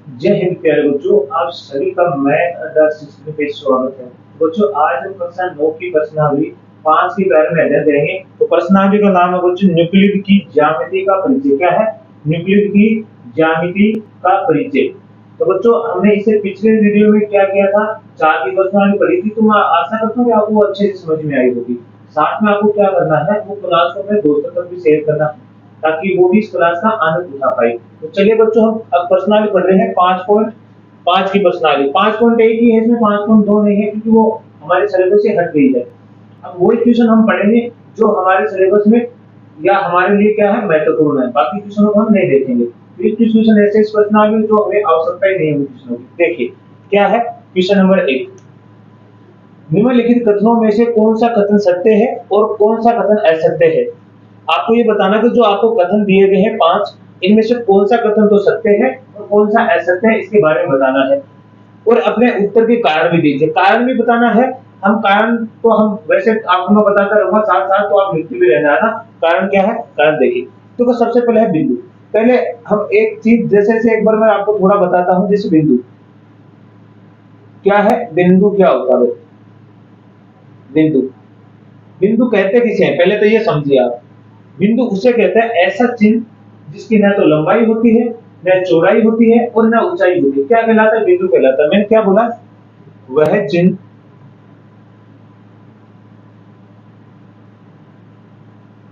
जय हिंद प्यारे बच्चों, आप सभी का मैथ अड्डा सिस्टम पे स्वागत है। बच्चों, आज हम कक्षा 9 की प्रश्नावली 5 के बारे में अध्ययन करेंगे। तो प्रश्नावली का नाम है बच्चों न्यूक्लिड की ज्यामिति का परिचय। क्या है? न्यूक्लिड की ज्यामिति का परिचय। तो बच्चों, हमने इसे पिछले वीडियो में क्या किया था? 4 की प्रश्नावली पढ़ी थी। तो मैं आशा करता हूँ कि आपको अच्छे से समझ में आई होगी। साथ में आपको क्या करना है, वो क्लास को अपने दोस्तों तक भी शेयर करना है ताकि वो भी इस क्लास का आनंद उठा पाए। तो चलिए बच्चों, हम अब प्रश्नावली पढ़ रहे हैं 5.5 की प्रश्नावली। 5.1 की है, इसमें 5.2 नहीं है क्योंकि वो हमारे सिलेबस से हट गई है। अब वही क्वेश्चन हम पढ़ेंगे जो हमारे सिलेबस में या हमारे लिए क्या है, महत्वपूर्ण है। बाकी क्वेश्चनों को हम नहीं देखेंगे। तो ये क्वेश्चन ऐसे इस प्रश्नावली में जो हमें आवश्यकता ही नहीं है क्वेश्चनों की। देखिए क्या है क्वेश्चन नंबर 1। निम्नलिखित कथनों में से कौन सा कथन सत्य है और कौन सा कथन असत्य है? आपको ये बताना कि जो आपको कथन दिए गए हैं 5, इनमें से कौन सा कथन तो सत्य है और कौन सा असत्य है, इसके बारे में बताना है। और अपने उत्तर के कारण भी दीजिए। कारण भी बताना है। हम कारण तो हम वैसे आपको मैं बताता रहूंगा, साथ साथ तो आप लिखते भी रहना है ना। कारण क्या है? कारण देखिए। तो सबसे पहले है बिंदु। पहले हम एक चीज जैसे एक बार मैं आपको थोड़ा बताता हूं। जैसे बिंदु क्या है, बिंदु क्या होता है? बिंदु बिंदु कहते किसे हैं, पहले तो ये समझिए आप। बिंदु उसे कहते हैं ऐसा चिन्ह जिसकी न तो लंबाई होती है, न चौड़ाई होती है और न ऊंचाई होती है। क्या कहलाता है? बिंदु कहलाता है। मैंने क्या बोला? वह चिन्ह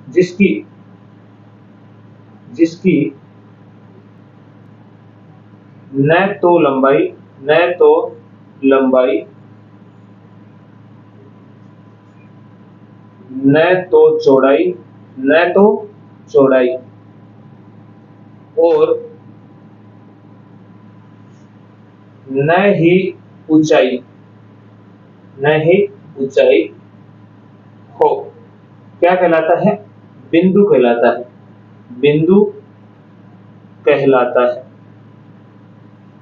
जिसकी जिसकी न तो लंबाई न तो लंबाई न तो चौड़ाई न तो चौड़ाई और न ही ऊंचाई न ही ऊंचाई हो, क्या कहलाता है? बिंदु कहलाता है। बिंदु कहलाता है।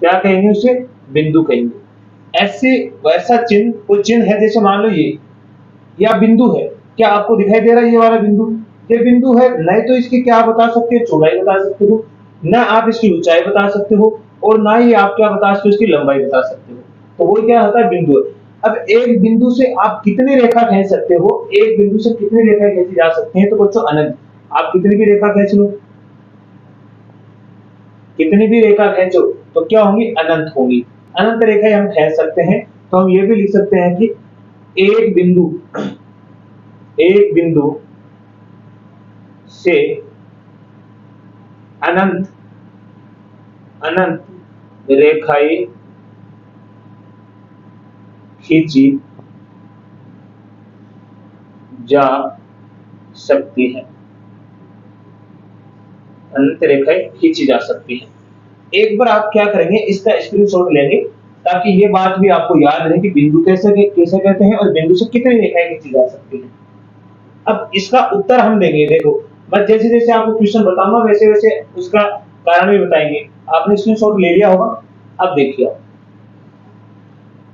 क्या कहेंगे उसे? बिंदु कहेंगे। ऐसे वैसा चिन्ह, कोई चिन्ह है जैसे मान लो ये या बिंदु है। क्या आपको दिखाई दे रहा है ये वाला बिंदु? ये बिंदु है। नहीं तो इसकी क्या बता सकते हो? चौड़ाई बता सकते हो। ना आप इसकी ऊंचाई बता सकते हो और ना ही आप क्या बता सकते हो, इसकी लंबाई बता सकते हो। तो वो क्या होता है? बिंदु। अब एक बिंदु से आप कितनी रेखा खींच सकते हो? एक बिंदु से कितनी रेखा खींची जा सकती है? तो बच्चों अनंत। आप कितनी भी रेखा खींच लो, कितनी भी रेखा खींचो तो क्या होंगी? अनंत होंगी। अनंत रेखाएं हम खींच सकते हैं। तो हम ये भी लिख सकते हैं कि एक बिंदु एक बिंदु से अनंत अनंत रेखाएं खींची जा सकती है। अनंत रेखाएं खींची जा सकती है। एक बार आप क्या करेंगे, इसका स्क्रीनशॉट लेंगे ताकि ये बात भी आपको याद रहे कि बिंदु कैसे कहते हैं और बिंदु से कितनी रेखाएं खींची जा सकती है। अब इसका उत्तर हम देंगे। देखो, मैं जैसे जैसे आपको क्वेश्चन बताऊंगा वैसे वैसे उसका कारण भी बताएंगे। आपने स्क्रीनशॉट ले लिया होगा। अब देखिए,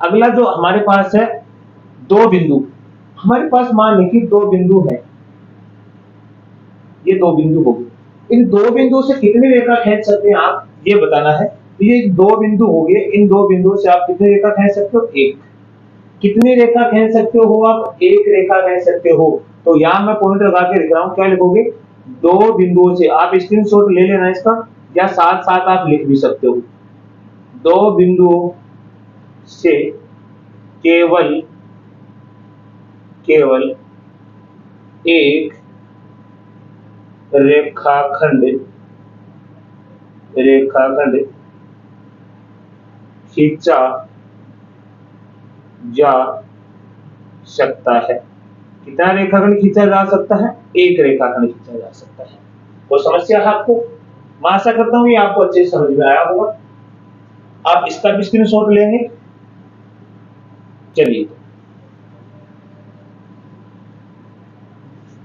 अगला जो हमारे पास है दो बिंदु। हमारे पास मान लीजिए दो बिंदु है। ये दो बिंदु हो गए। इन दो बिंदु से कितनी रेखा खींच सकते हैं आप, ये बताना है। ये दो बिंदु हो गए। इन दो बिंदुओं से आप कितनी रेखा खींच सकते हो? एक। कितनी रेखा खींच सकते हो आप? एक रेखा खींच सकते हो। तो यहां मैं पॉइंट लगा के लिख रहा हूं। क्या लिखोगे? दो बिंदुओं से। आप स्क्रीनशॉट ले लेना इसका, या साथ साथ आप लिख भी सकते हो। दो बिंदुओं से केवल केवल एक रेखाखंड रेखाखंड खींचा जा सकता है। कितना रेखाखंड खींचा जा सकता है? एक रेखाखंड खींचा जा सकता है। वो समस्या है आपको? मैं आशा करता हूं ये आपको अच्छे से समझ में आया होगा। आप इसका भी स्क्रीनशॉट लेंगे। चलिए,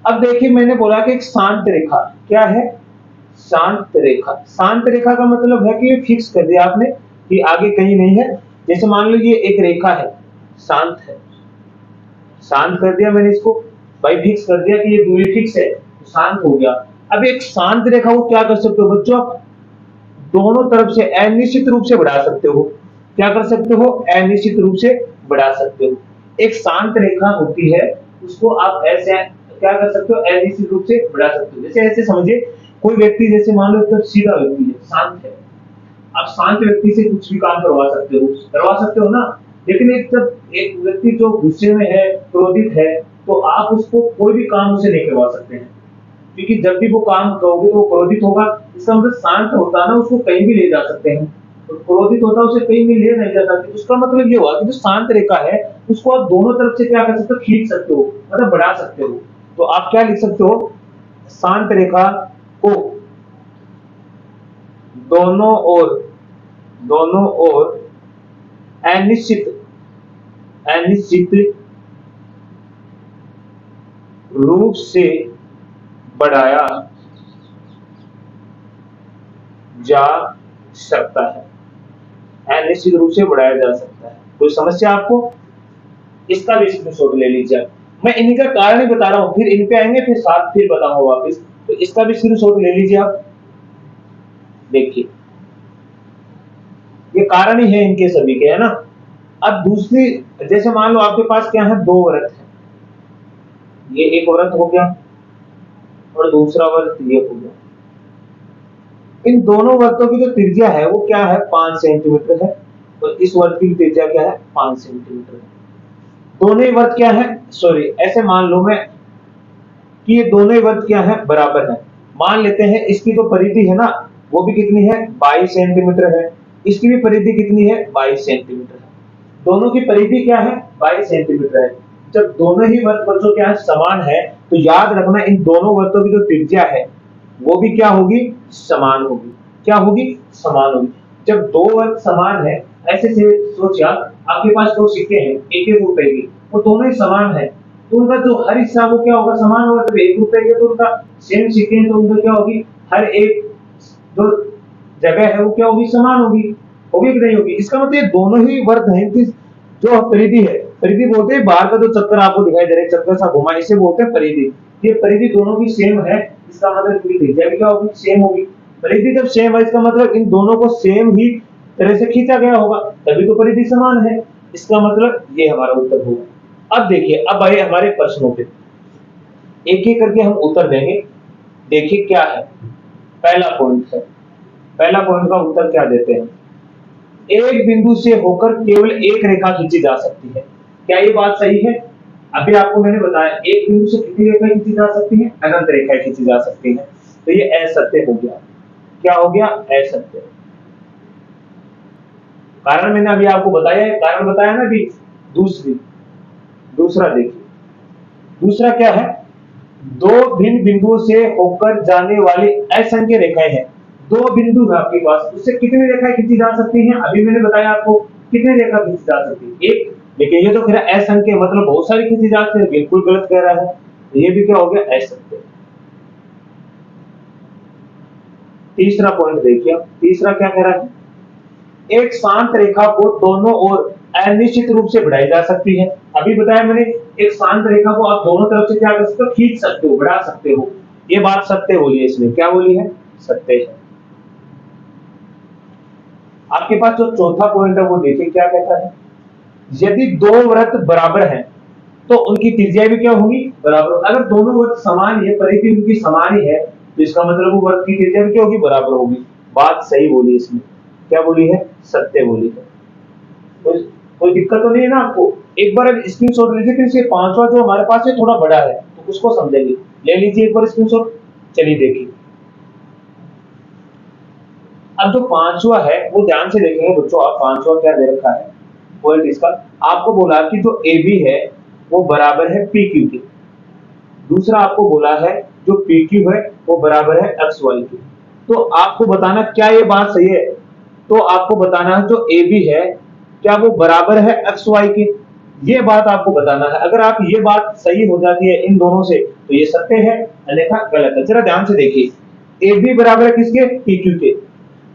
अब देखिए, मैंने बोला कि एक शांत रेखा। क्या है? शांत रेखा। शांत रेखा का मतलब है कि ये फिक्स कर दिया आपने कि आगे कहीं नहीं है। जैसे मान लो ये एक रेखा है, शांत है। शांत कर दिया मैंने इसको, भाई फिक्स कर दिया कि ये दूरी फिक्स है, तो शांत हो गया। अब एक शांत रेखा को क्या कर सकते हो बच्चों? आप दोनों तरफ से अनिश्चित रूप से बढ़ा सकते हो। क्या कर सकते हो? अनिश्चित रूप से बढ़ा सकते हो। एक शांत रेखा होती है, उसको आप ऐसे क्या कर सकते हो? अनिश्चित रूप से बढ़ा सकते हो। जैसे ऐसे समझिए, कोई व्यक्ति जैसे मान लो एकदम सीधा व्यक्ति है, शांत है, आप शांत व्यक्ति से कुछ भी काम करवा सकते हो ना। लेकिन एक जब एक व्यक्ति जो गुस्से में है, क्रोधित है, तो आप उसको कोई भी काम उसे नहीं करवा सकते हैं, क्योंकि जब भी वो काम करोगे तो वो क्रोधित होगा। इसका मतलब शांत होता है ना, उसको कहीं भी ले जा सकते हैं, और क्रोधित होता है उसे कहीं भी ले नहीं जा सकते। उसका मतलब ये हुआ कि जो शांत रेखा है उसको आप दोनों तरफ से क्या कर सकते हो? खींच सकते हो, मतलब बढ़ा सकते हो। तो आप क्या लिख सकते हो? शांत रेखा को दोनों ओर अनिश्चित अनिश्चित रूप से बढ़ाया जा सकता है। अनिश्चित रूप से बढ़ाया जा सकता है। कोई समस्या आपको? इसका भी स्क्रीनशॉट ले लीजिए। मैं इन्हीं का कारण ही बता रहा हूं, फिर इन पे आएंगे, फिर साथ फिर बताऊंगा वापस। तो इसका भी स्क्रीनशॉट ले लीजिए आप। देखिए, ये कारण ही है इनके सभी के, है ना। अब दूसरी, जैसे मान लो आपके पास क्या है? दो वृत्त है, ये एक वृत्त हो गया और दूसरा वृत्त ये हो गया। इन दोनों वृत्तों की जो त्रिज्या है वो क्या है? 5 सेंटीमीटर है, और इस वृत्त की त्रिज्या क्या है? 5 सेंटीमीटर है। दोनों ही वृत्त क्या है? सॉरी, ऐसे मान लो मैं कि ये दोनों ही वृत्त क्या है? बराबर है। मान लेते हैं इसकी तो परिधि है ना, वो भी कितनी है? 22 सेंटीमीटर है। इसकी भी परिधि कितनी है? 22 सेंटीमीटर है। दोनों की परिधि क्या है? 22 सेंटीमीटर है। जब दोनों ही वृत्तों क्या है? समान है, तो याद रखना इन दोनों वृत्तों की जो त्रिज्या है वो भी क्या होगी? समान होगी। क्या होगी? समान होगी। जब दो वृत्त समान है, ऐसे से सोचिए, आपके पास दो सिक्के हैं एक एक रुपए के, वो दोनों ही समान है, तो उनका जो हर हिस्सा वो क्या होगा? समान होगा। जब 1 रुपए के तो उनका सेम सिक्के हैं, तो उनका क्या होगी? हर एक जो जगह है वो क्या होगी? समान होगी। होगी कि नहीं होगी? इसका मतलब ये दोनों ही वृत्त हैं कि जो परिधि है, परिधि बोलते हैं बाहर का जो चक्कर आपको दिखाई दे रहा है, चक्कर सा घुमा, इसे बोलते हैं परिधि। ये परिधि दोनों की सेम है, इसका मतलब इनकी त्रिज्या भी क्या होगी? सेम होगी। परिधि जब सेम है, इसका मतलब इन दोनों को सेम ही तरह से खींचा गया होगा, तभी तो परिधि समान है। इसका मतलब ये हमारा उत्तर होगा। अब देखिए, अब आए हमारे प्रश्नों पे, एक एक करके हम उत्तर देंगे। देखिए क्या है पहला पॉइंट है। पहला पॉइंट का उत्तर क्या देते हैं? एक बिंदु से होकर केवल एक रेखा खींची जा सकती है। क्या ये बात सही है? अभी आपको मैंने बताया एक बिंदु से कितनी रेखा खींची जा सकती है? अनंत रेखा खींची जा सकती है। तो ये असत्य हो गया। क्या हो गया? असत्य। कारण मैंने अभी आपको बताया है, कारण बताया ना अभी। दूसरा देखिए, दूसरा क्या है? दो भिन्न बिंदुओं से होकर जाने वाली असंख्य रेखाएं हैं। दो बिंदु है आपके पास, उससे कितनी रेखाएं खींची जा सकती हैं? अभी मैंने बताया आपको कितनी रेखा खींची जा सकती है? एक। लेकिन ये तो फिर असंख्य मतलब बहुत सारी खींची जा सकती है, बिल्कुल गलत कह रहा है। ये भी क्या हो गया? असंख्य। तीसरा पॉइंट देखिए, तीसरा क्या कह रहा है? एक शांत रेखा को दोनों ओर अनिश्चित रूप से बढ़ाई जा सकती है। अभी बताया मैंने, एक शांत रेखा को आप दोनों तरफ से क्या कर सकते हो? खींच सकते हो, बढ़ा सकते हो। ये बात सत्य बोली है इसमें। क्या बोली है? सत्य है। आपके पास जो चौथा पॉइंट है वो देखिए क्या कहता है? यदि दो वृत्त बराबर हैं तो उनकी त्रिज्या भी क्या होगी? बराबर। अगर दोनों वृत्त समान है, परिधि उनकी समान ही है, तो इसका मतलब वो वृत्त की त्रिज्या भी क्या होगी? बराबर होगी। बात सही बोली इसमें। क्या बोली है? सत्य बोली है। तो कोई दिक्कत तो नहीं है ना आपको? एक बार स्क्रीनशॉट लीजिए, फिर से पांचवा जो हमारे पास है थोड़ा बड़ा है तो उसको समझेंगे। ले लीजिए एक बार स्क्रीनशॉट। चलिए देखिए, अब जो पांचवा है वो ध्यान से देखेंगे बच्चों। आप पांचवा क्या दे रखा है पॉइंट इसका? आपको बोला कि जो ए बी है वो बराबर है पी क्यू के। दूसरा आपको बोला है जो पी क्यू है वो बराबर है एक्स वाई के। तो आपको बताना क्या ये बात सही है? तो आपको बताना है जो ए बी है क्या वो बराबर है एक्स वाई के। ये बात आपको बताना है। अगर आप ये बात सही हो जाती है इन दोनों से तो ये सत्य है, अन्यथा गलत है। जरा ध्यान से देखिए, ए बी बराबर है किसके? पी क्यू के,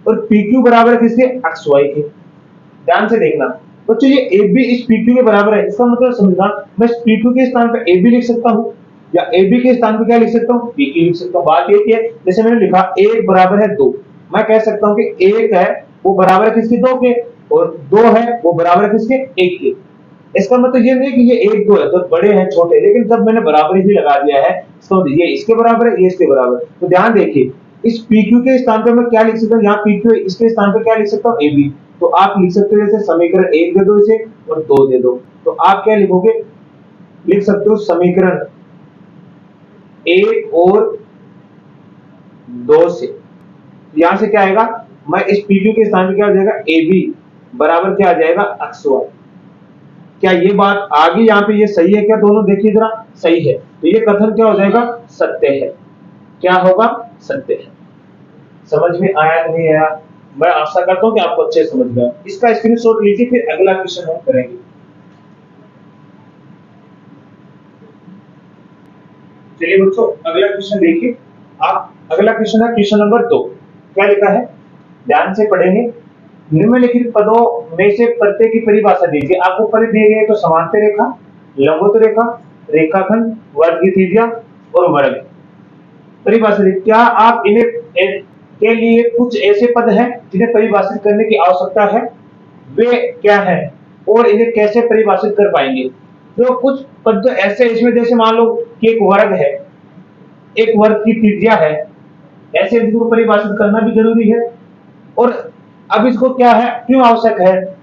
और पी क्यू बराबर है किसके? एक्स वाई के। ध्यान से देखना बच्चों, ये ए बी इस पी क्यू के बराबर है, इसका मतलब समझना, मैं पी क्यू के स्थान पर ए बी लिख सकता हूँ, या ए बी के स्थान पर क्या लिख सकता हूँ? पी क्यू लिख सकता हूँ। बात ये है, जैसे मैंने लिखा 1 बराबर है 2, मैं कह सकता हूं कि एक है वो बराबर है किसके, दो के, और दो है वो बराबर है किसके, एक के। इसका मतलब ये नहीं कि ये एक दो है तो बड़े हैं छोटे, लेकिन जब मैंने बराबरी भी लगा दिया है तो ये इसके बराबर है, ये इसके बराबर है। तो ध्यान देखिए, इस PQ के स्थान पर मैं क्या लिख सकता हूँ, यहाँ PQ है, इसके स्थान पर क्या लिख सकता हूँ, AB। तो आप लिख सकते हो जैसे समीकरण एक दे दो इसे और दो दे दो, तो आप क्या लिखोगे, लिख सकते हो समीकरण एक और दो से, यहां से क्या आएगा, मैं इस PQ के स्थान पर क्या आ जाएगा, AB बराबर क्या आ जाएगा, XY। क्या ये बात आ गई यहाँ पे, ये सही है क्या, दोनों देखिए जरा, सही है, तो ये कथन क्या हो जाएगा, सत्य है। क्या होगा, सत्य है। समझ में आया नहीं आया, मैं आशा करता हूं कि आपको अच्छे समझ गया। इसका स्क्रीनशॉट लीजिए, फिर अगला क्वेश्चन हम करेंगे। चलिए बच्चों, अगला क्वेश्चन देखिए आप। अगला क्वेश्चन है क्वेश्चन नंबर 2। क्या लिखा है, ध्यान से पढ़ेंगे। निम्नलिखित पदों में से प्रत्येक की परिभाषा दीजिए। आपको पद दिए गए तो समांतर रेखा, लंबवत रेखा, रेखाखंड, वर्ग की त्रिज्या और वर्ग। परिभाषा दी, क्या आप इन्हें के लिए कुछ ऐसे पद हैं जिन्हें परिभाषित करने की आवश्यकता है, वे क्या हैं और इन्हें कैसे परिभाषित कर पाएंगे। तो कुछ पद तो ऐसे इसमें, जैसे मान लो कि एक वर्ग है, एक वर्ग की त्रिज्या है, ऐसे इनको परिभाषित करना भी जरूरी है। और अब इसको क्या है, क्यों आवश्यक है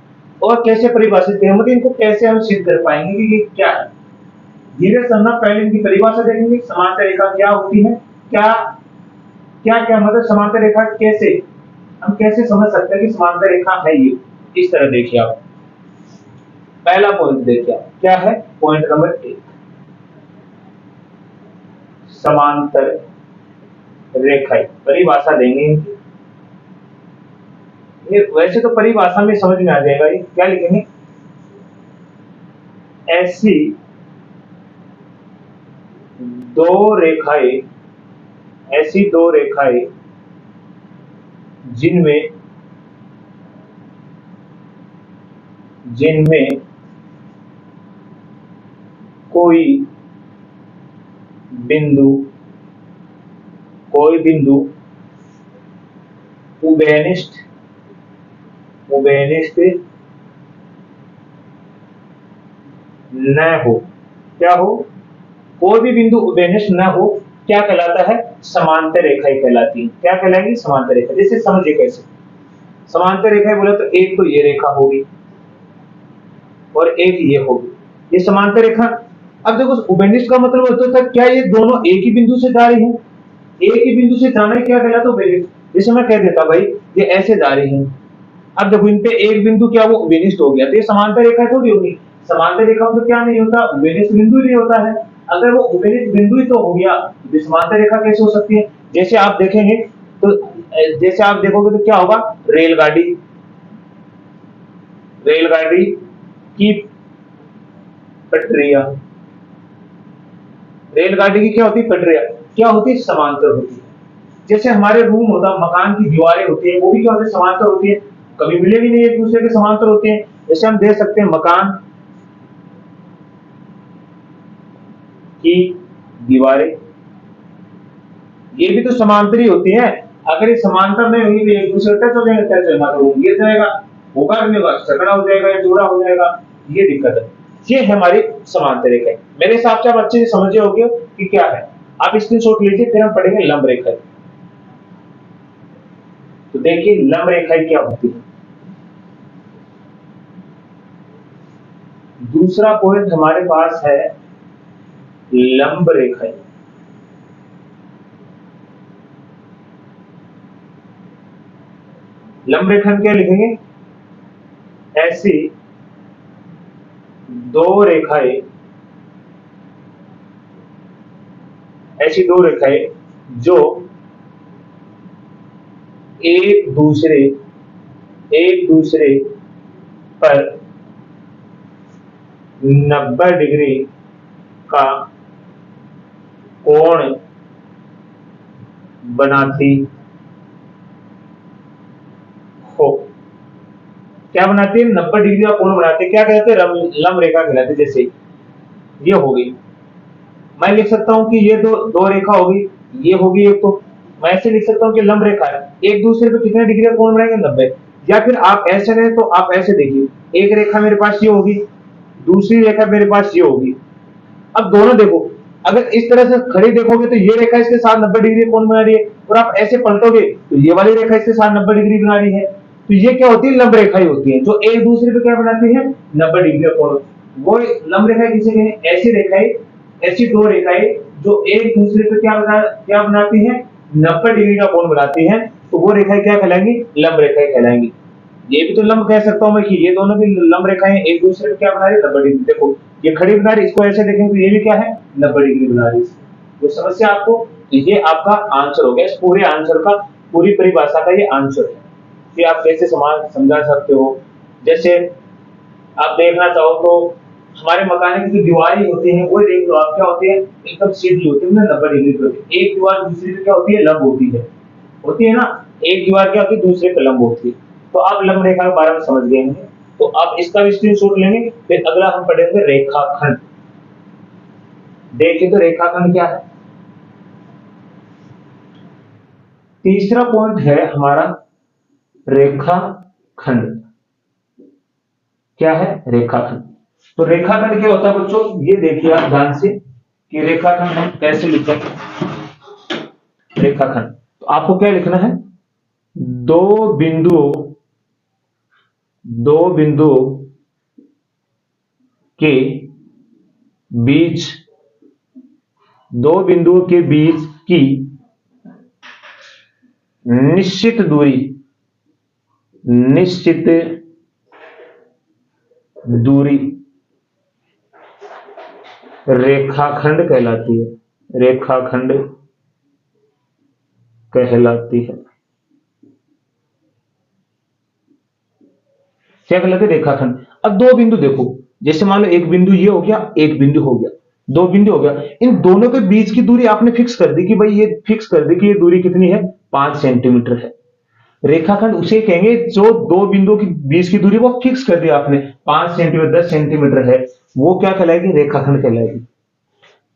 और कैसे परिभाषित करें, मतलब इनको कैसे हम सिद्ध कर पाएंगे कि ये क्या है। धीरे समझना, पहले इनकी परिभाषा देखेंगे, समांतर रेखा क्या होती है, क्या क्या क्या मतलब समांतर रेखा कैसे, हम कैसे समझ सकते हैं कि समांतर रेखा है ये। इस तरह देखिए आप, पहला पॉइंट देखिए आप, क्या है, पॉइंट नंबर 1, समांतर रेखा। परिभाषा देंगे इनकी, ये वैसे तो परिभाषा में समझ में आ जाएगा, ये क्या लिखेंगे, ऐसी दो रेखाएं, ऐसी दो रेखाएं जिनमें जिनमें कोई बिंदु उभयनिष्ठ न हो। क्या हो, कोई भी बिंदु उभयनिष्ठ न हो, क्या कहलाता है, समांतर रेखाएं कहलाती है। क्या कहलाएगी, समांतर रेखा। जैसे समझिए कैसे, समांतर रेखाएं बोले तो एक तो ये रेखा होगी और एक ये होगी, ये समांतर रेखा। अब देखो उभयनिष्ठ का मतलब होता है क्या ये दोनों एक ही बिंदु से जा रही हैं, एक ही बिंदु से जाना क्या कहलाता है, उभयनिष्ठ। जैसे मैं कह देता भाई ये ऐसे जा रही हैं, अब देखो इन पे एक बिंदु क्या वो उभयनिष्ठ हो गया, तो ये समांतर रेखा थोड़ी होगी। समांतर रेखा में तो क्या नहीं होता, उभयनिष्ठ बिंदु नहीं होता है। अगर वो उभयनिष्ठ बिंदु ही तो हो गया तो समांतर रेखा कैसे हो सकती है। जैसे आप देखेंगे तो, जैसे आप देखोगे तो क्या होगा, रेलगाड़ी, रेलगाड़ी की पटरियां, रेलगाड़ी की क्या होती है, पटरियां क्या होती है, समांतर होती है। जैसे हमारे रूम होता, मकान की दीवारें होती है, वो भी क्या होती है, समांतर होती है, कभी मिले भी नहीं, एक दूसरे के समांतर होते हैं। जैसे हम देख सकते हैं मकान की दीवारें, ये भी तो समांतर ही होती है। अगर ये समांतर नहीं होगी तो एक दूसरे टच हो जाएगा, टच होगा तो गिर जाएगा, होगा नहीं होगा, सकड़ा हो जाएगा या जोड़ा हो जाएगा, ये दिक्कत है। ये है हमारी समांतर रेखा। मेरे हिसाब से आप अच्छे से समझे होंगे कि क्या है। आप स्क्रीनशॉट लीजिए, फिर हम पढ़ेंगे लंब रेखा। तो देखिए लंब रेखाएं क्या होती है। दूसरा पॉइंट हमारे पास है लंब रेखाएं। लंब रेखा क्या लिखेंगे, ऐसी दो रेखाएं, ऐसी दो रेखाएं जो एक दूसरे पर 90 डिग्री का कोण बनाती हो। क्या बनाती है, 90 डिग्री का कोण बनाती है, क्या कहते हैं, लंब रेखा कहलाती है। जैसे ये होगी, मैं लिख सकता हूं कि ये दो रेखा होगी, ये होगी एक तो, मैं ऐसे लिख सकता हूँ कि लंब रेखा है, एक दूसरे पे कितने डिग्री का कोण बनाएंगे, 90। या फिर आप ऐसे नहीं तो आप ऐसे देखिए, एक रेखा मेरे पास ये होगी, दूसरी रेखा मेरे पास ये होगी। अब दोनों देखो, अगर इस तरह से खड़ी देखोगे तो ये रेखा इसके साथ 90 डिग्री कौन बना रही है, और आप ऐसे पलटोगे तो ये वाली रेखा इसके साथ 90 डिग्री बना रही है। तो ये क्या होती है, लंब रेखा ही होती है, जो एक दूसरे पे क्या बनाती है, 90 डिग्री का कोण। वो लंब रेखा किसे कहें, ऐसी रेखाएं, ऐसी दो रेखाएं जो एक दूसरे पे क्या बनाती है, 90 डिग्री का कोण बनाती है, तो वो रेखाएं क्या कहलाएंगी, लंब रेखाएं कहलाएंगी। ये भी तो लंब कह सकता हूं मैं कि ये दोनों भी लंब रेखाएं एक दूसरे पे क्या बना रही है, 90 डिग्री। देखो ये खड़ी बना रही, इसको ऐसे देखें तो ये भी क्या है, 90 डिग्री बना रही है। तो समस्या आपको, ये आपका आंसर हो गया, इस पूरे आंसर का, पूरी परिभाषा का ये आंसर है कि आप कैसे समान समझा सकते हो। जैसे आप देखना चाहो तो हमारे मकान की जो दीवारें होती हैं वो देख लो आप, क्या होती है, एकदम सीधी होती है ना, 90 डिग्री पे होती है। एक दीवार दूसरी पे क्या होती है, लंब होती है ना। एक दीवार क्या होती है, दूसरे पे लंब होती है। तो आप लंब रेखा के बारे में समझ गए हैं, तो आप इसका भी स्क्रीनशॉट लेंगे। फिर अगला हम पढ़ेंगे रेखाखंड। देखिए तो रेखाखंड क्या है, तीसरा पॉइंट है हमारा रेखाखंड। क्या है, रेखाखंड। तो रेखाखंड क्या होता है बच्चों, ये देखिए आप ध्यान से कि रेखाखंड हम कैसे लिखते हैं। रेखाखंड तो आपको क्या लिखना है, दो बिंदुओं दो बिंदुओं के बीच दो बिंदुओं के बीच की निश्चित दूरी रेखाखंड कहलाती है, रेखाखंड कहलाती है। क्या कहलाते हैं, रेखाखंड। अब दो बिंदु देखो, जैसे मान लो एक बिंदु ये हो गया, एक बिंदु हो गया, दो बिंदु हो गया, इन दोनों के बीच की दूरी आपने फिक्स कर दी कि भाई ये फिक्स कर दी कि ये दूरी कितनी है, 5 सेंटीमीटर है। रेखाखंड उसे कहेंगे जो दो बिंदुओं के बीच की दूरी वो फिक्स कर दी आपने, 5 सेंटीमीटर 10 सेंटीमीटर है, वो क्या कहलाएगी, रेखाखंड कहलाएगी।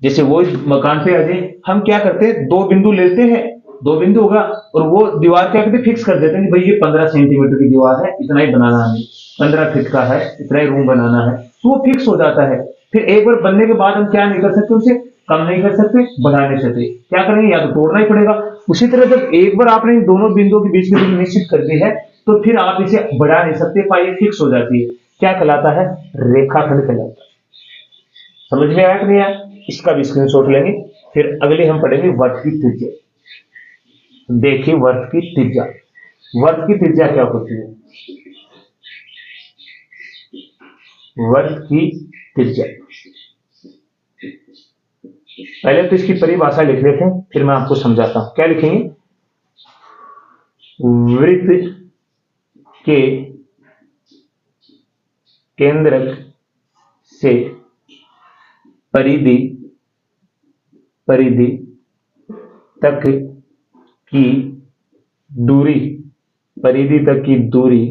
जैसे वो मकान पे आ जाए, हम क्या करते हैं, दो बिंदु लेते हैं, दो बिंदु होगा और वो दीवार क्या करते फिक्स कर देते हैं कि भाई ये 15 सेंटीमीटर की दीवार है, इतना ही बनाना है, 15 फीट का है, इतना ही रूम बनाना है, तो वो फिक्स हो जाता है। फिर एक बार बनने के बाद हम क्या नहीं कर सकते, उसे कम नहीं कर सकते, बढ़ा नहीं सकते, क्या करेंगे, या तो तोड़ना ही पड़ेगा। उसी तरह जब एक बार आपने इन दोनों बिंदुओं के बीच की दूरी निश्चित कर दी है, तो फिर आप इसे बढ़ा नहीं सकते, पाई फिक्स हो जाती है। क्या कहलाता है, रेखाखंड कहलाता है। समझ में आया कि नहीं आया, इसका भी स्क्रीनशॉट लेंगे। फिर अगले हम पढ़ेंगे वर्ग की त्रिज्या। देखिए वर्ग की त्रिज्या, वर्ग की त्रिज्या क्या होती है, वर्ग की त्रिज्या। पहले तो इसकी परिभाषा लिख लेते हैं, फिर मैं आपको समझाता हूं। क्या लिखेंगे, वृत्त के केंद्रक से परिधि परिधि तक की दूरी, परिधि तक की दूरी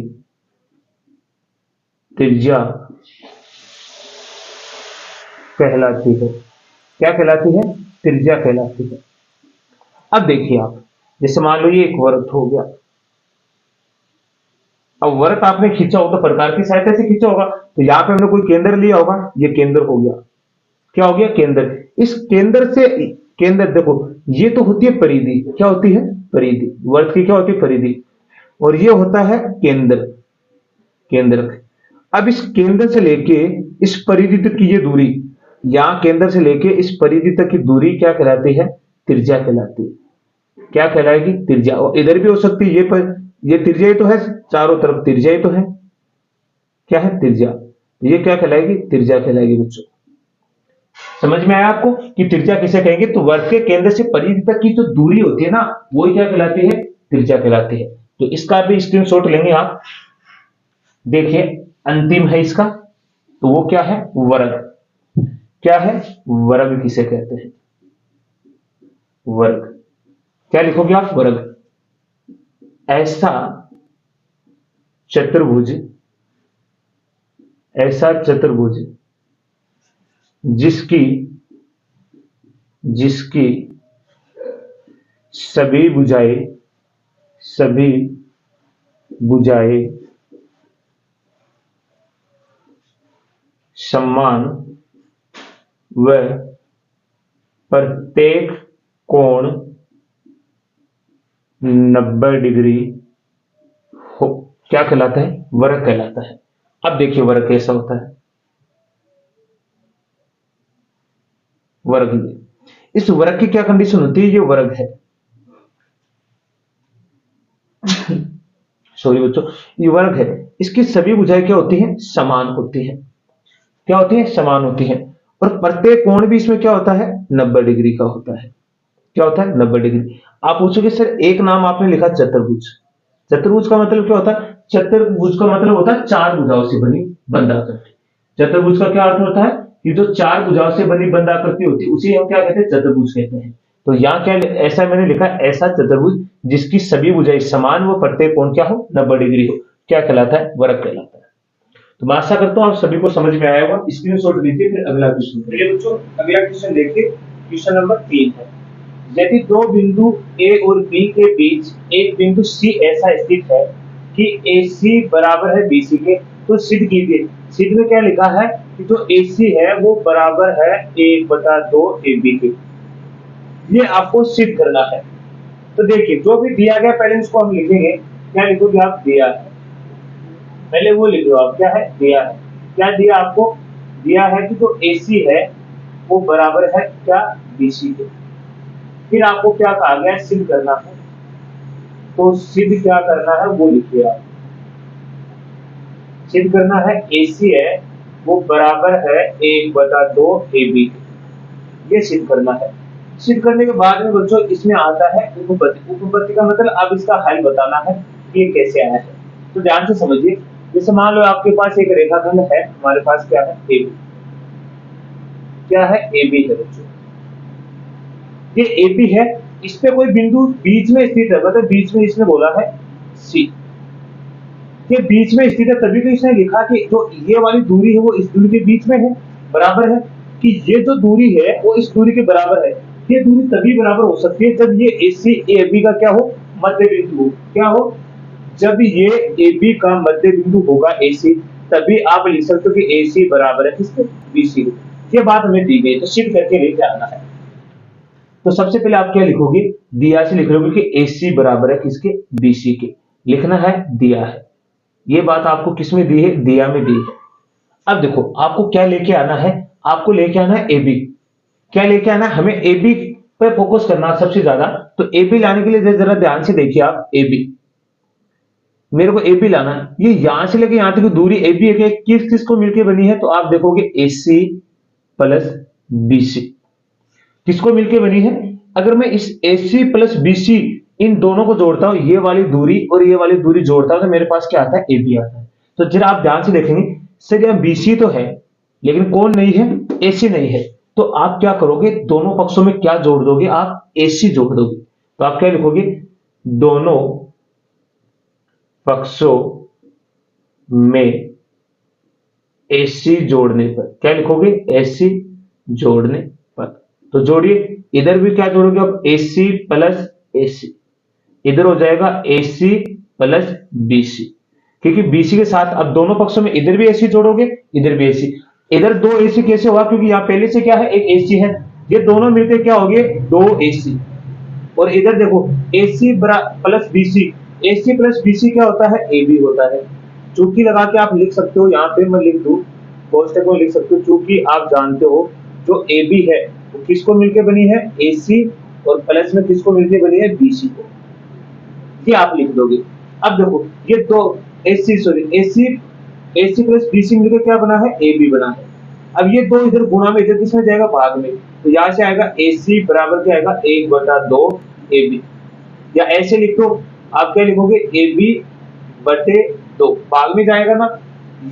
त्रिज्या कहलाती है। क्या कहलाती है, त्रिज्या कहलाती है। अब देखिए आप, जैसे मान लो ये एक वर्ग हो गया, अब वर्ग आपने खींचा होगा तो प्रकार की सहायता से खींचा होगा, तो यहां पे हमने कोई केंद्र लिया होगा, ये केंद्र हो गया। क्या हो गया, केंद्र। इस केंद्र से केंद्र देखो, ये तो होती है परिधि, क्या होती है, परिधि। वर्ग की क्या होती है, परिधि, और ये होता है केंद्र, केंद्र। अब इस केंद्र से लेके इस परिधि तक की ये दूरी, यहां केंद्र से लेके इस परिधि तक की दूरी क्या कहलाती है, त्रिज्या कहलाती है। क्या कहलाएगी, त्रिज्या। और इधर भी हो सकती है, ये त्रिज्या ही तो है, चारों तरफ त्रिज्या ही तो है। क्या है, त्रिज्या। ये क्या कहलाएगी, त्रिज्या कहलाएगी बच्चों। समझ में आया आपको कि त्रिज्या किसे कहेंगे, तो वर्ग के केंद्र से परिधि तक की जो दूरी होती है ना, वो क्या कहलाती है, त्रिज्या कहलाती है। तो इसका भी स्क्रीनशॉट लेंगे आप। देखिए अंतिम है इसका, तो वो क्या है, वर्ग। क्या है, वर्ग किसे कहते हैं, वर्ग। क्या लिखोगे आप, वर्ग। ऐसा चतुर्भुज, ऐसा चतुर्भुज जिसकी जिसकी सभी बुझाए समान व प्रत्येक कोण 90 डिग्री हो, क्या कहलाता है? वर्ग कहलाता है। अब देखिए वर्ग कैसा होता है। वर्ग, इस वर्ग की क्या कंडीशन होती है? ये वर्ग है, सॉरी बच्चों, ये वर्ग है। इसकी सभी भुजाएं क्या होती हैं? समान होती है। क्या होती है? समान होती है। और प्रत्येक कोण भी इसमें क्या होता है? 90 डिग्री का होता है। क्या होता है? 90 डिग्री। आप पूछोगे सर एक नाम आपने लिखा चतुर्भुज। चतुर्भुज का मतलब क्या होता है? चतुर्भुज का मतलब होता है चार भुजाओं से बनी बंधाकृति। चतुर्भुज का क्या अर्थ होता है? कि जो चार भुजाओं से बनी बंधाकृति होती है उसे हम क्या कहते हैं? चतुर्भुज कहते हैं। तो यहाँ क्या ऐसा मैंने लिखा, ऐसा चतुर्भुज जिसकी सभी भुजाएं समान वो प्रत्येक कोण क्या हो? 90 डिग्री हो, क्या कहलाता है? वर्ग कहलाता है। तो मैं आशा करता हूं आप सभी को समझ में आया होगा। स्क्रीनशॉट लीजिए, फिर अगला क्वेश्चन। चलिए बच्चों अगला क्वेश्चन देखिए। क्वेश्चन नंबर 3 है, यदि दो बिंदु ए और बी के बीच एक बिंदु सी ऐसा स्थित है कि ए सी बराबर है बी सी के, तो सिद्ध कीजिए। सिद्ध में क्या लिखा है कि जो ए सी है वो बराबर है 1/2 ए बी के। ये आपको सिद्ध करना है। तो देखिए जो भी दिया गया पहले इसको हम लिखेंगे। क्या लिखोगे आप? दिया है, पहले वो लिख लो आप। क्या है? दिया है। क्या दिया आपको? दिया है कि जो ए सी है वो बराबर है क्या? बी सी के। फिर आपको क्या कहा गया? सिद्ध करना है। तो सिद्ध क्या करना है वो लिखिए आप। सिद्ध करना है ए सी है वो बराबर है 1/2 ए बी। ये सिद्ध करना है। सिद्ध करने के बाद में बच्चों इसमें आता है उपपत्ति। उपपत्ति का मतलब अब इसका हल बताना है कि ये कैसे आया है। तो ध्यान से समझिए। जैसे मान लो आपके पास एक रेखाखंड है, हमारे पास क्या है? A B. क्या है? ए बी है बच्चों। ये ए बी है, इस पे कोई बिंदु बीच में स्थित है, मतलब बीच में इसने बोला है सी। ये बीच में स्थित है तभी तो इसने लिखा कि जो ये वाली दूरी है वो इस दूरी के बीच में है, बराबर है। कि ये जो दूरी है वो इस दूरी के बराबर है। ये दूरी तभी बराबर हो सकती है जब ये ए सी ए बी का क्या हो? मध्य बिंदु हो। क्या हो? जब ये ए बी का मध्य बिंदु होगा ए सी, तभी आप लिख सकते हो कि ए सी बराबर है किसके? बी सी को। ये बात हमें दी गई, तो सिद्ध करके लेके आना है। तो सबसे पहले आप क्या लिखोगे? दिया से लिख लोगे कि ए सी बराबर है किसके? बी सी के। लिखना है दिया है। ये बात आपको किस में दी है? दिया में दी है। अब देखो आपको क्या लेके आना है? आपको लेके आना है ए बी। क्या लेके आना है? हमें ए बी पे फोकस करना सबसे ज्यादा। तो ए बी लाने के लिए जरा ध्यान से देखिए आप। ए बी, मेरे को ए बी लाना है। ये यहां से लेके यहां तक दूरी ए बी है, किस किस को मिलकर बनी है? तो आप देखोगे ए सी प्लस बी सी किसको मिलकर बनी है? अगर मैं इस ए सी प्लस बी सी इन दोनों को जोड़ता हूं, ये वाली दूरी और ये वाली दूरी जोड़ता हूं, तो मेरे पास क्या आता है? ए बी आता है। तो जरा आप ध्यान से देखेंगे, सर यहां बी सी तो है लेकिन कौन नहीं है? ए सी नहीं है। तो आप क्या करोगे? दोनों पक्षों में क्या जोड़ दोगे? आप ए सी जोड़ दोगे। तो आप क्या लिखोगे? दोनों पक्षों में ए सी जोड़ने पर। क्या लिखोगे? ए सी जोड़ने पर। तो जोड़िए, इधर भी क्या जोड़ोगे? अब ए सी प्लस ए सी, इधर हो जाएगा ए सी प्लस बी सी। क्योंकि बी सी के साथ अब दोनों पक्षों में इधर भी ए सी जोड़ोगे, इधर भी ए सी। इधर दो ए सी कैसे हुआ? क्योंकि यहाँ पहले से क्या है? एक ए सी है। ये दोनों मिलकर क्या हो गए? दो ए सी। और इधर देखो ए सी प्लस बी सी। ए सी प्लस बी सी क्या होता है? ए बी होता है। चूंकि लगा के आप लिख सकते हो, यहाँ पे मैं लिख दूं, कोष्टक में लिख सकते हो। चूंकि आप जानते हो जो ए बी है वो किसको मिलकर बनी है? ए सी। और प्लस में किसको मिलकर बनी है? बी सी को। ये आप लिख दोगे। अब देखो ये दो ए सी प्लस बी सी मिलकर क्या बना है? ए बी बना है। अब ये दो इधर गुणा में, इधर किसमें जाएगा? भाग में। तो यहां से आएगा ए सी बराबर क्या आएगा? 1/2 ए बी। या ऐसे लिखो, आप क्या लिखोगे? ए बी बटे 2, भाग में जाएगा ना।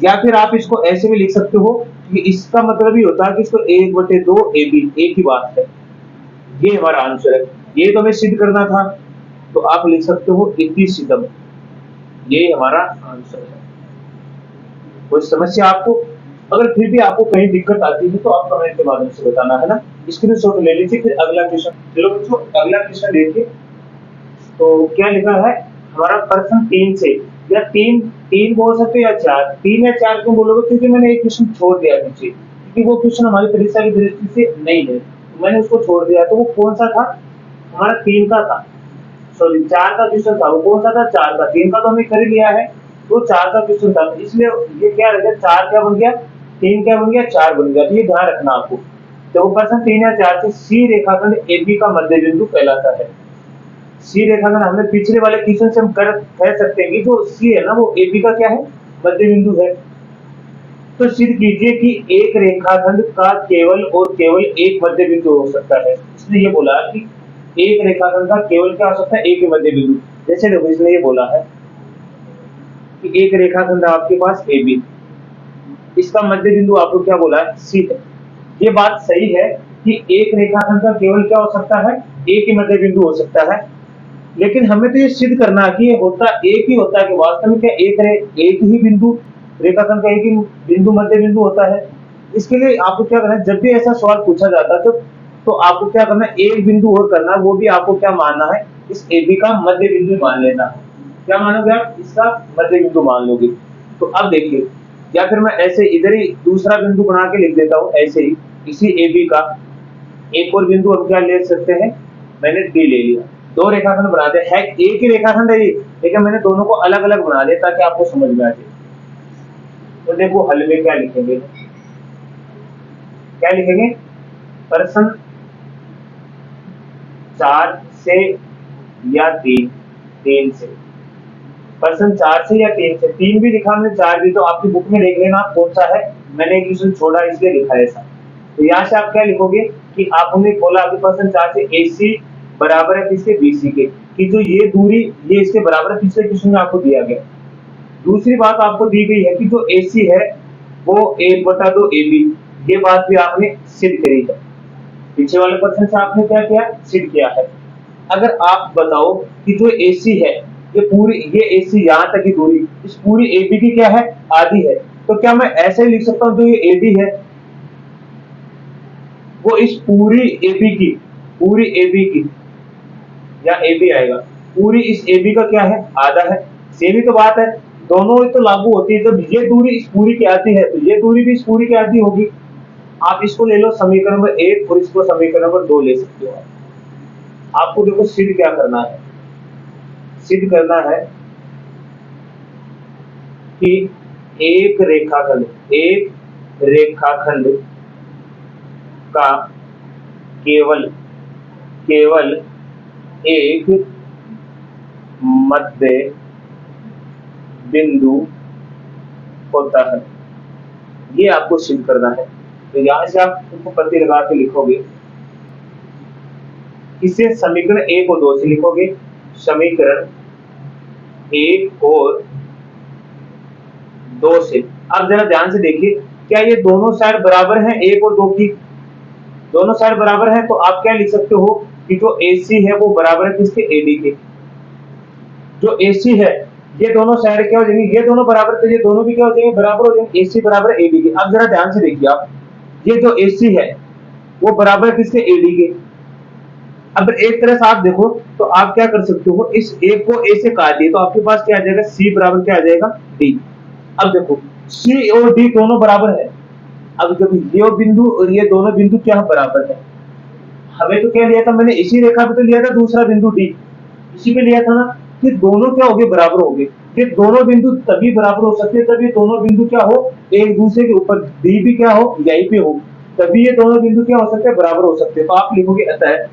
या फिर आप इसको ऐसे भी लिख सकते हो कि इसका मतलब ही होता है कि इसको 1/2 ए बी, एक ही बात है। ये हमारा आंसर है। ये तो हमें सिद्ध करना था, तो आप लिख सकते हो 21 सितंबर। ये हमारा आंसर है। कोई समस्या आपको? अगर फिर भी आपको कहीं दिक्कत आती है तो आप कमेंट के माध्यम से बताना है ना। स्क्रीनशॉट ले लीजिए, फिर अगला क्वेश्चन। चलो बच्चों अगला क्वेश्चन देखिए। तो क्या लिखा है हमारा प्रश्न 3 से, या 3 3 बोल सकते हैं या 4, 3 या 4 क्यों बोलोगे, क्योंकि मैंने एक क्वेश्चन छोड़ दिया नीचे, क्योंकि वो क्वेश्चन हमारी परीक्षा की दृष्टि से नहीं है, तो मैंने उसको छोड़ दिया। तो वो कौन सा था, हमारा 3 का था, सॉरी 4 का क्वेश्चन था। वो कौन सा था, 4 का। 3 का तो हमने कर ही लिया है, तो 4 का क्वेश्चन था, इसलिए ये क्या रह गया, 4 क्या बन गया, 3 क्या बन गया, 4 बन गया। तो ये ध्यान रखना आपको। तो वो प्रश्न 3 या 4 से सी रेखाखंड एबी का मध्य बिंदु कहलाता है। सी रेखाखंड हमने पिछले वाले क्वेश्चन से हम कर कह सकते हैं कि जो सी है ना वो एबी का क्या है, मध्य बिंदु है। तो सिद्ध कीजिए कि एक रेखाखंड का केवल और केवल एक मध्य बिंदु हो सकता है। इसने ये बोला कि एक रेखाखंड का केवल क्या हो सकता है, एक ही मध्य बिंदु। जैसे देखो इसने ये बोला है कि एक रेखाखंड है आपके पास AB, इसका मध्य बिंदु आपको क्या बोला है, सी है। ये बात सही है कि एक रेखाखंड का केवल क्या हो सकता है, एक ही मध्य बिंदु हो सकता है, लेकिन हमें तो ये सिद्ध करना है कि ये होता एक ही होता है कि वास्तव में क्या एक ही बिंदु, रेखाखंड का एक ही बिंदु मध्य बिंदु होता है। इसके लिए आपको क्या करना है, जब भी ऐसा सवाल पूछा जाता है तो आपको क्या करना है, एक बिंदु और करना है, वो भी आपको क्या मानना है, इस AB का मध्य बिंदु मान लेना है। क्या मानोगे आप, इसका मध्य बिंदु मान लोगे। तो अब देखिए, या फिर मैं ऐसे इधर ही दूसरा बिंदु बना के लिख देता हूँ, ऐसे ही इसी AB का एक और बिंदु हम क्या ले सकते हैं, मैंने D ले लिया। दो रेखाखंड बनाते हैं, एक ही रेखाखंड है ये, लेकिन मैंने दोनों को अलग अलग बना दिया ताकि आपको समझ में आ जाए। तो देखो हल में क्या लिखेंगे, क्या लिखेंगे, प्रश्न 4 से या 3 से, प्रश्न 4 से या 3 से, 3 भी लिखा हमने 4 भी, तो आपकी बुक में देख लेना कौन सा है, मैंने एक क्वेश्चन छोड़ा इसलिए लिखा है ऐसा। तो यहाँ से आप क्या लिखोगे कि आपने बोला अभी प्रश्न 4 से AC बराबर है किसके, BC के, कि जो ये दूरी ये इसके बराबर है, पिछले क्वेश्चन में आपको दिया गया। दूसरी बात आपको दी गई है कि जो AC है वो 1/2 AB, ये बात भी आपने सिद्ध करी है। पीछे वाले प्रश्न से आपने क्या किया, सिद्ध किया है। अगर आप बताओ कि जो AC है ये पूरी, ये AC यहाँ तक की दूरी इस पूरी AB की क्या है, आधी है, तो क्या मैं ऐसे ही लिख सकता हूँ जो ये AD है वो इस पूरी AB की, या AB आएगा, पूरी इस AB का क्या है, आधा है। सेम तो बात है, दोनों ही तो लागू होती है। जब ये दूरी इस पूरी की आधी है तो ये दूरी भी इस पूरी की आधी होगी। आप इसको ले लो समीकरण नंबर 1 और इसको समीकरण नंबर 2 ले सकते हो। आपको देखो सिद्ध क्या करना है, सिद्ध करना है कि एक रेखाखंड का केवल एक मध्य बिंदु होता है, ये आपको सिद्ध करना है। तो यहां से आप इसको प्रति लगा के लिखोगे, इसे समीकरण 1 और 2 से लिखोगे, समीकरण 1 और 2 से। अब जरा ध्यान से देखिए, क्या ये दोनों साइड बराबर हैं 1 और 2 की, दोनों साइड बराबर है, तो आप क्या लिख सकते हो कि जो AC है वो बराबर है किसके, AD के। जो AC है ये दोनों साइड क्या हो जाएंगे, ये दोनों बराबर, तो ये दोनों भी क्या हो जाएंगे, बराबर हो जाएंगे, AC बराबर AD के। अब जरा ध्यान से देखिए आप, ये जो AC है वो बराबर किसके, AD के। अब एक तरह से आप देखो तो आप क्या कर सकते हो, इस एक को A से काट दिए तो आपके पास क्या आ जाएगा, C बराबर क्या आ जाएगा, D। अब देखो C और D दोनों बराबर है। अब देखो ये बिंदु और ये दोनों बिंदु क्या बराबर है, हमें तो क्या लिया था मैंने, इसी रेखा पे तो लिया था दूसरा बिंदु D, इसी पे लिया था ना। ये दोनों क्या हो गए, बराबर हो गए। ये दोनों बिंदु तभी बराबर हो सकते हैं तब ये दोनों बिंदु क्या हो, एक दूसरे के ऊपर, D भी क्या हो, यहीं पे हो, तभी ये दोनों बिंदु क्या हो सकते हैं, बराबर हो सकते हैं। तो आप लिखोगे अतः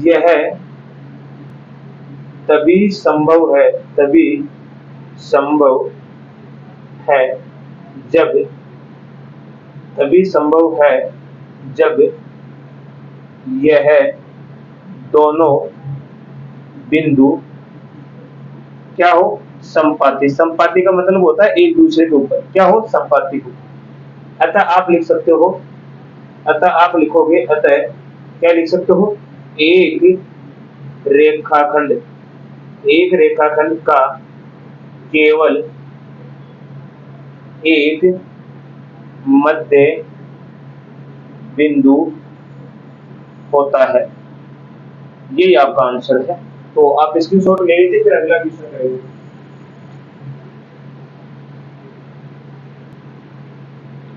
यह तभी संभव है जब यह दोनों बिंदु क्या हो, संपाती। संपाती का मतलब होता है एक दूसरे के ऊपर क्या हो, संपाती हो। अतः आप लिख सकते हो, अतः आप लिखोगे, अतः क्या लिख सकते हो, एक रेखाखंड का केवल एक मध्य बिंदु होता है। यही आपका आंसर है। तो आप स्क्रीनशॉट ले लीजिए, फिर अगला क्वेश्चन करेंगे।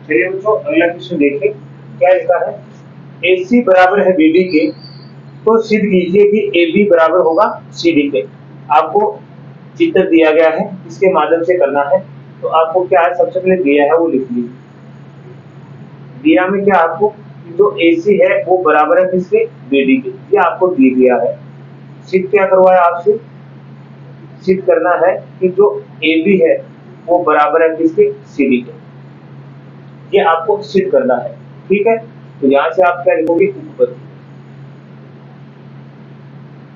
चलिए बच्चों अगला क्वेश्चन देखिए क्या लिखा है। AC बराबर है BD के, तो सिद्ध कीजिए कि AB बराबर होगा CD के। आपको चित्र दिया गया है, इसके माध्यम से करना है। तो आपको क्या है, सबसे पहले दिया है वो लिख लीजिए। दिया में क्या आपको, जो AC है वो बराबर है किसके, BD के, ये आपको दे दिया है। सिद्ध क्या करवाया आपसे, सिद्ध करना है कि जो AB है वो बराबर है किसके, CD के। ये आपको सिद्ध करना है, ठीक है। तो यहां से आप क्या लिखोगे, उपपत्ति।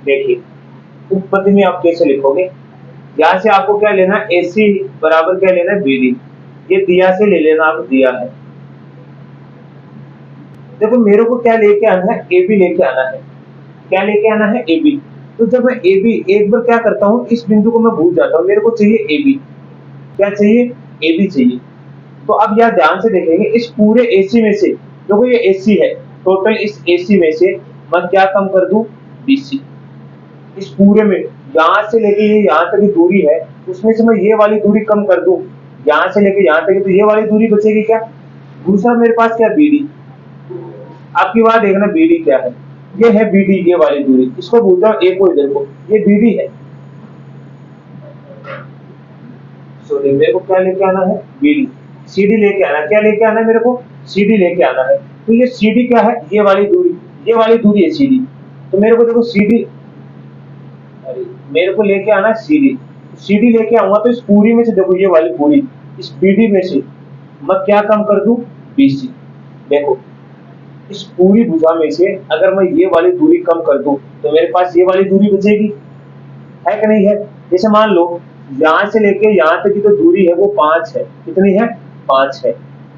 देखिए उपपत्ति में आप कैसे लिखोगे, यहां से आपको क्या लेना है, AC बराबर क्या लेना है, BD। ये दिया से ले लेना, आप दिया है। देखो मेरे को क्या लेके आना है, AB लेके आना है। क्या लेके आना है, AB। तो जब मैं AB एक बार क्या करता हूँ, इस बिंदु को मैं भूल जाता हूँ, मेरे को चाहिए AB। क्या चाहिए, AB चाहिए। तो अब यहां ध्यान से देखेंगे, इस पूरे AC में से, देखो ये AC है, टोटल इस AC में से मैं क्या कम कर दूं, BC। इस पूरे में यहां से लेके ये यहां तक की दूरी है, उसमें से मैं ये वाली दूरी कम कर दूं, यहां से लेके यहां तक, तो ये वाली दूरी बचेगी क्या। दूसरा मेरे पास क्या, BD। आपकी बात देखना, BD क्या है, ये है BD, ये वाली दूरी, इसको बोलता हूं A को, इधर को, ये BD है। सॉरी, मेरे को क्या लेके आना है, BD। CD लेके आना, क्या लेके आना है मेरे को, CD लेके आना है। तो ये CD क्या है, ये वाली दूरी, ये वाली दूरी है CD। तो मेरे को देखो CD, अरे मेरे को लेके आना है CD। CD लेके आऊंगा तो इस पूरी में से देखो, ये वाली पूरी, इस BD में से मैं क्या कम कर दूं, BC। देखो इस पूरी भुजा में से अगर मैं ये वाली दूरी कम कर दूं, तो मेरे पास ये वाली दूरी बचेगी, है कि नहीं है। जैसे मान लो यहां से लेके यहां तक की तो दूरी है वो 5 है, कितनी है, 5 है।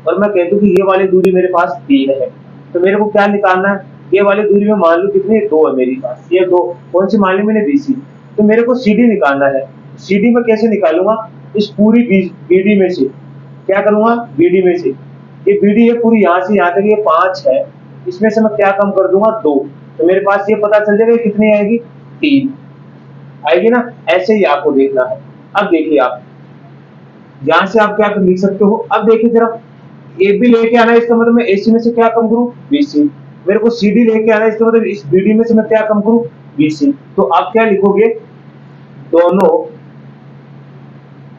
और मैं कह दूं कि ये वाली दूरी मेरे पास 3 है, तो मेरे को क्या निकालना है, ये वाली दूरी में मान लो कितनी है, 2 है मेरे पास, ये 2 कौन सी मान ली मैंने, BC। तो मेरे को CD निकालना है। CD में कैसे निकालूंगा, इस पूरी BD में से क्या करूंगा, BD में से, ये BD है पूरी, यहां से यहां तक ये 5 है, इसमें से मैं क्या कम कर दूंगा, 2। तो मेरे पास ये पता चल जाएगा कितनी आएगी, 3 आएगी ना। ऐसे ही आपको देखना है। अब देखिए आप यहां से आप क्या लिख सकते हो, अब देखिए जरा, AB लेके आना है, इसका मतलब मैं AC में से क्या कम करूं, BC। मेरे को CD लेके आना है, इसका मतलब इस BD में से मैं क्या कम करूं, BC। तो आप क्या लिखोगे, दोनों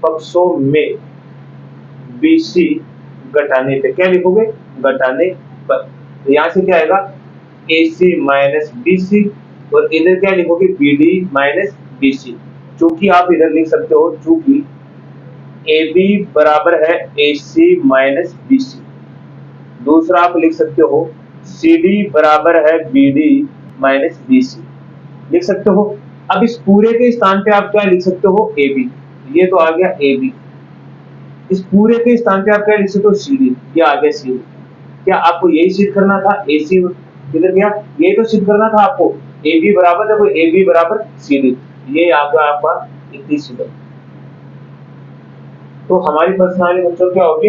पक्षों में BC घटाने पे, क्या लिखोगे, घटाने पर। तो यहां से क्या आएगा, AC माइनस BC, और इधर क्या लिखोगे, BD माइनस BC। चूंकि आप इधर लिख सकते हो, चूंकि AB बराबर है AC माइनस BC। दूसरा आप लिख सकते हो CD बराबर है BD माइनस BC, लिख सकते हो। अब इस पूरे के स्थान पे आप क्या लिख सकते हो, AB। ये तो आ गया AB। इस पूरे के स्थान पे आप क्या लिख सकते हो, CD। ये आ गया CD। क्या आपको यही सिद्ध करना था, AC किधर गया, यही तो सिद्ध करना था आपको। AB बराबर, देखो AB बराबर CD, ये आ गया आपका इतनी सीधा। तो हमारी पर्सनालिटी बच्चों क्या होगी,